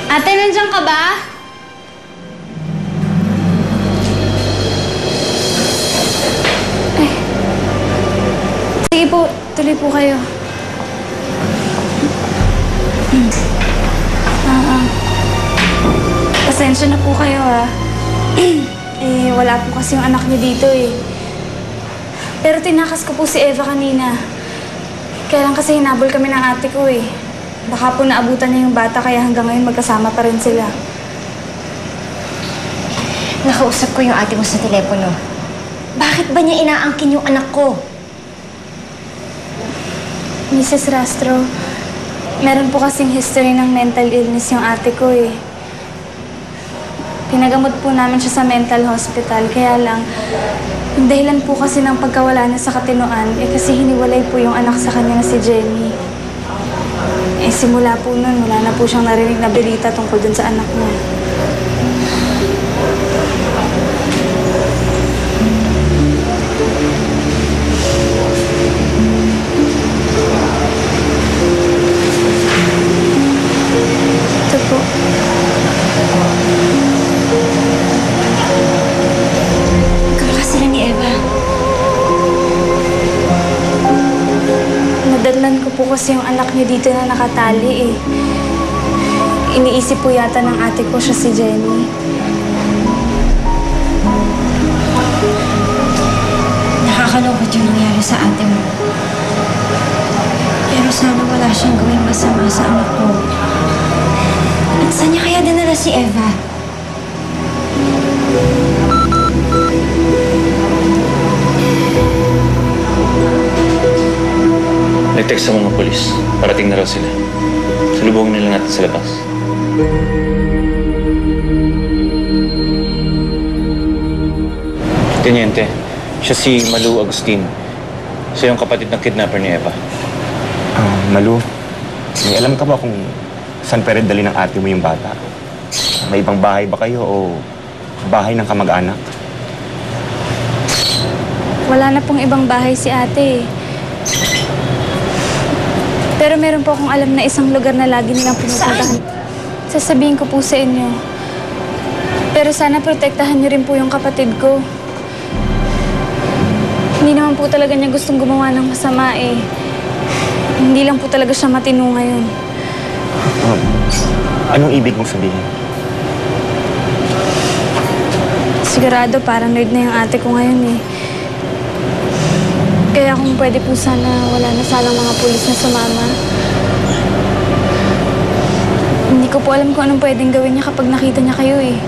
Ate, nandiyan ka ba? Ay. Sige po, tuloy po kayo. Pasensya na po kayo, ha. Wala po kasi yung anak niyo dito, eh. Pero tinakas ko po si Eva kanina. Kaya lang kasi hinabol kami ng ate ko, eh. Baka po naabutan niya yung bata kaya hanggang ngayon magkasama pa rin sila. Nakausap ko yung ate mo sa telepono. Bakit ba niya inaangkin yung anak ko? Mrs. Rastro, meron po kasing history ng mental illness yung ate ko, eh. Pinagamot po namin siya sa mental hospital, kaya lang, yung dahilan po kasi ng pagkawala niya sa Katinoan, kasi hiniwalay po yung anak sa kanya na si Jenny. Simula po nun, wala na po siyang narinig na balita tungkol dun sa anak niya. Ito po. Sila ni Eva. Nadadlan ko po kasi yung anak niya dito na nakatali, eh. Iniisip po yata ng ate ko siya si Jenny. Nakakalungkot yung nangyari sa ate mo. Pero sana wala siyang gawing masama sa anak ko. At saan niya kaya dinala si Eva? Nag-text sa mga polis. Parating na raw sila. Salubungin nila natin sa labas. Teniente, siya si Malu Agustin. Siya yung kapatid ng kidnapper ni Eva. Malu, may alam ka ba kung saan pwede dali ng ate mo yung bata? May ibang bahay ba kayo o bahay ng kamag-anak? Wala na pong ibang bahay si ate, eh. Pero meron po akong alam na isang lugar na lagi nilang pinupuntahan. Sasabihin ko po sa inyo. Pero sana protektahan niyo rin po yung kapatid ko. Hindi naman po talaga niya gustong gumawa ng masama, eh. Hindi lang po talaga siya matino ngayon. Anong ibig mong sabihin? Sigurado paranoid na yung ate ko ngayon, eh. Kaya kung pwede po sana, wala na sanang mga pulis na sumama. Hindi ko po alam kung anong pwedeng gawin niya kapag nakita niya kayo, eh.